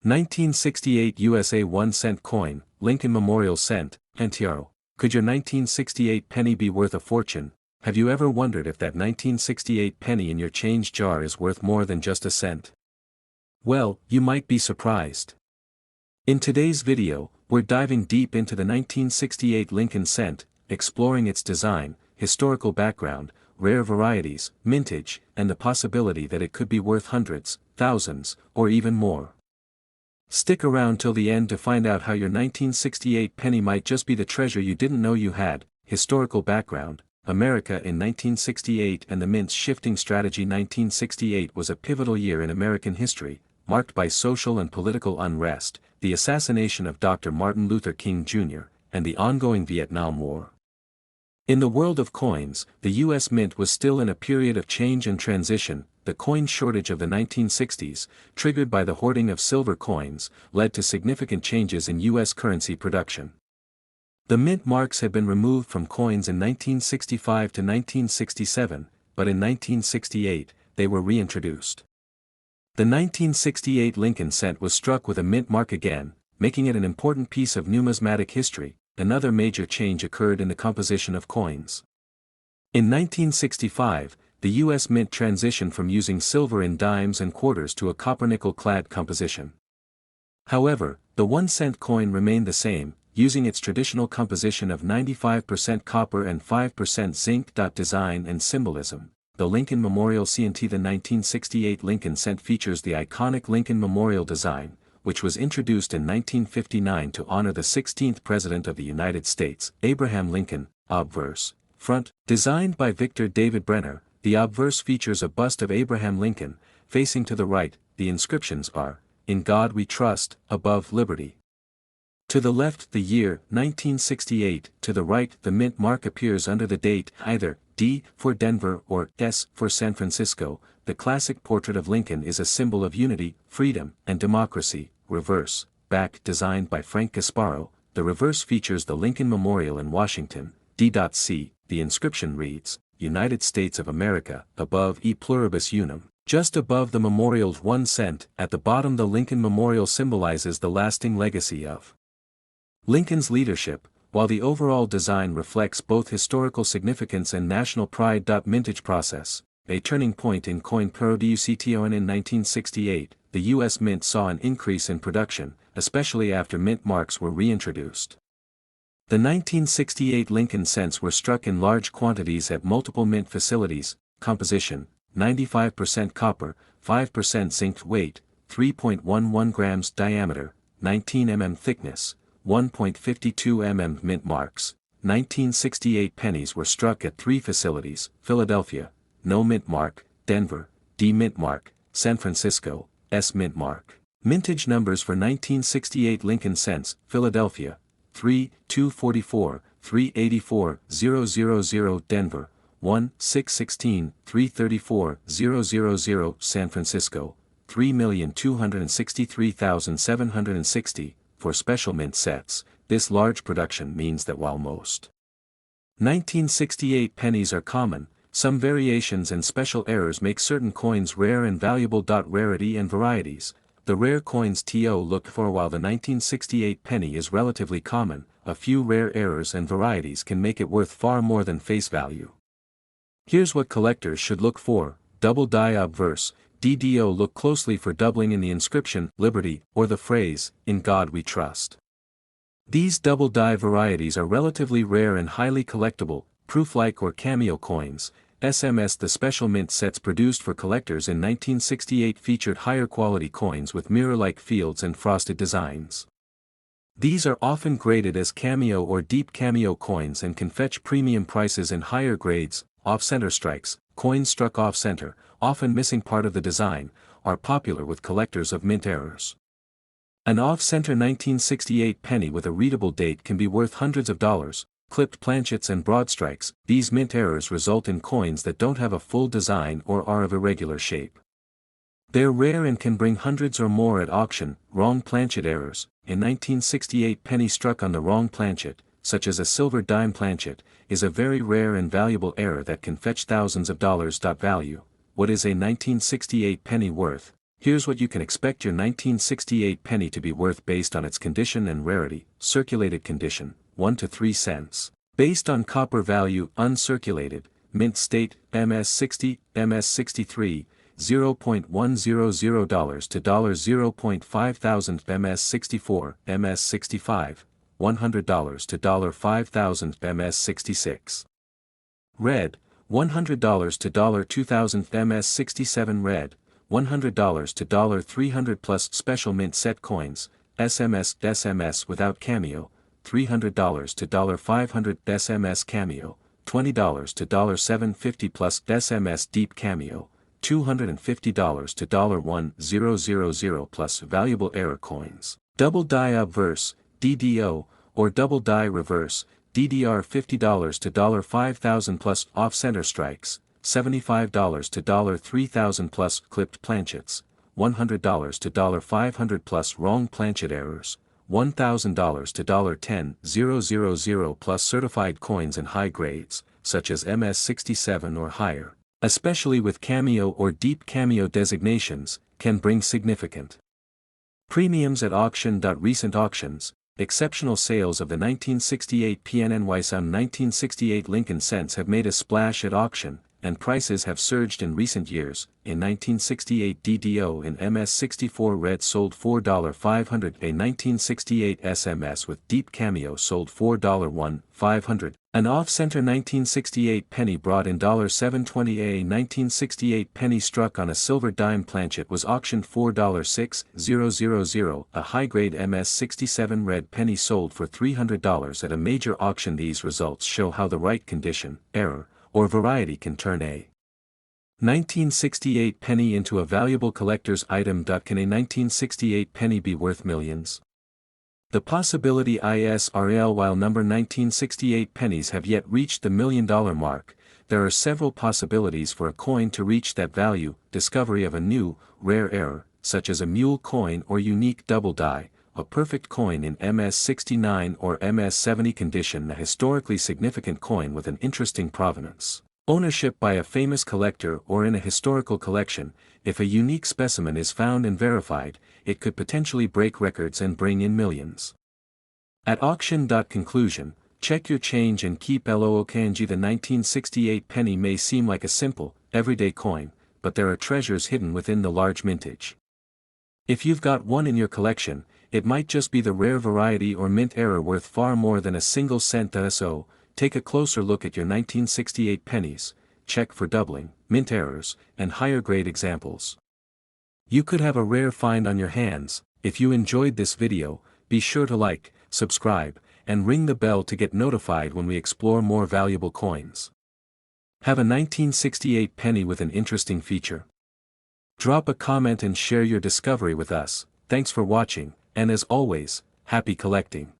1968 USA 1 cent coin, Lincoln Memorial Cent, Antiaro. Could your 1968 penny be worth a fortune? Have you ever wondered if that 1968 penny in your change jar is worth more than just a cent? Well, you might be surprised. In today's video, we're diving deep into the 1968 Lincoln Cent, exploring its design, historical background, rare varieties, mintage, and the possibility that it could be worth hundreds, thousands, or even more. Stick around till the end to find out how your 1968 penny might just be the treasure you didn't know you had. Historical background: America in 1968 and the mint's shifting strategy. 1968 was a pivotal year in American history, marked by social and political unrest, the assassination of Dr. Martin Luther King Jr., and the ongoing Vietnam War. In the world of coins, the U.S. Mint was still in a period of change and transition. The coin shortage of the 1960s, triggered by the hoarding of silver coins, led to significant changes in U.S. currency production. The mint marks had been removed from coins in 1965 to 1967, but in 1968, they were reintroduced. The 1968 Lincoln Cent was struck with a mint mark again, making it an important piece of numismatic history. Another major change occurred in the composition of coins. In 1965, the U.S. Mint transitioned from using silver in dimes and quarters to a copper-nickel-clad composition. However, the 1-cent coin remained the same, using its traditional composition of 95% copper and 5% zinc. Design and symbolism: the Lincoln Memorial Cent. The 1968 Lincoln Cent features the iconic Lincoln Memorial design, which was introduced in 1959 to honor the 16th President of the United States, Abraham Lincoln. Obverse: front, designed by Victor David Brenner. The obverse features a bust of Abraham Lincoln, facing to the right. The inscriptions are, "In God We Trust," above "Liberty." To the left, the year, 1968, to the right, the mint mark appears under the date, either D for Denver or S for San Francisco. The classic portrait of Lincoln is a symbol of unity, freedom, and democracy. Reverse, back, designed by Frank Gasparo. The reverse features the Lincoln Memorial in Washington, D.C. The inscription reads, "United States of America," above E pluribus unum. Just above the memorial's 1 cent, at the bottom, the Lincoln Memorial symbolizes the lasting legacy of Lincoln's leadership, while the overall design reflects both historical significance and national pride. Mintage process: a turning point in coin production. In 1968, the U.S. Mint saw an increase in production, especially after mint marks were reintroduced. The 1968 Lincoln Cents were struck in large quantities at multiple mint facilities. Composition: 95% copper, 5% zinc. Weight: 3.11 grams. Diameter: 19 mm. Thickness: 1.52 mm. Mint marks: 1968 pennies were struck at 3 facilities: Philadelphia, no mint mark; Denver, D mint mark; San Francisco, S mint mark. Mintage numbers for 1968 Lincoln Cents: Philadelphia, 3-244, 384, 000. Denver, 1-616, 334, 000. San Francisco, 3,263,760. For special mint sets, this large production means that while most 1968 pennies are common, some variations and special errors make certain coins rare and valuable. Rarity and varieties: the rare coins to look for. While the 1968 penny is relatively common, a few rare errors and varieties can make it worth far more than face value. Here's what collectors should look for: double die obverse, DDO. Look closely for doubling in the inscription, "Liberty," or the phrase, "In God We Trust." These double die varieties are relatively rare and highly collectible. Proof-like or cameo coins, SMS. The special mint sets produced for collectors in 1968 featured higher quality coins with mirror-like fields and frosted designs. These are often graded as cameo or deep cameo coins and can fetch premium prices in higher grades. Off-center strikes, coins struck off-center, often missing part of the design, are popular with collectors of mint errors. An off-center 1968 penny with a readable date can be worth hundreds of dollars. Clipped planchets and broad strikes: these mint errors result in coins that don't have a full design or are of irregular shape. They're rare and can bring hundreds or more at auction. Wrong planchet errors: a 1968 penny struck on the wrong planchet, such as a silver dime planchet, is a very rare and valuable error that can fetch thousands of dollars. Value: what is a 1968 penny worth? Here's what you can expect your 1968 penny to be worth based on its condition and rarity. Circulated condition, 1 to 3 cents. Based on copper value, uncirculated, mint state, MS60, MS63, $0.100 to $0.5000, MS64, MS65, $100 to $5,000, MS66. Red, $100 to $2,000, MS67 red, $100 to $300 plus special mint set coins, SMS without cameo, $300 to $500 SMS cameo, $20 to $750 plus SMS deep cameo, $250 to $1,000 plus valuable error coins. Double die obverse, DDO, or double die reverse, DDR $50 to $5,000 plus off-center strikes, $75 to $3,000 plus clipped planchets, $100 to $500 plus wrong planchet errors, $1,000 to $10,000 plus certified coins in high grades, such as MS67 or higher, especially with cameo or deep cameo designations, can bring significant premiums at auction. Recent auctions, exceptional sales of the 1968 PNNY Sound 1968 Lincoln cents have made a splash at auction, and prices have surged in recent years. In 1968 DDO in MS64 red sold $4.500, a 1968 SMS with deep cameo sold $4.1,500, an off-center 1968 penny brought in $7.20, a 1968 penny struck on a silver dime planchet was auctioned $4.600, a high-grade MS67 red penny sold for $300 at a major auction. These results show how the right condition, error, or variety can turn a 1968 penny into a valuable collector's item. Can a 1968 penny be worth millions? The possibility is real. While number 1968 pennies have yet reached the $1 million mark, there are several possibilities for a coin to reach that value: discovery of a new, rare error, such as a mule coin or unique double die, a perfect coin in MS69 or MS70 condition, a historically significant coin with an interesting provenance, ownership by a famous collector or in a historical collection. If a unique specimen is found and verified, it could potentially break records and bring in millions. At auction. Conclusion, check your change and keep lookanji. The 1968 penny may seem like a simple, everyday coin, but there are treasures hidden within the large mintage. If you've got one in your collection, it might just be the rare variety or mint error worth far more than a single cent. So, take a closer look at your 1968 pennies, check for doubling, mint errors, and higher grade examples. You could have a rare find on your hands. If you enjoyed this video, be sure to like, subscribe, and ring the bell to get notified when we explore more valuable coins. Have a 1968 penny with an interesting feature? Drop a comment and share your discovery with us. Thanks for watching, and as always, happy collecting.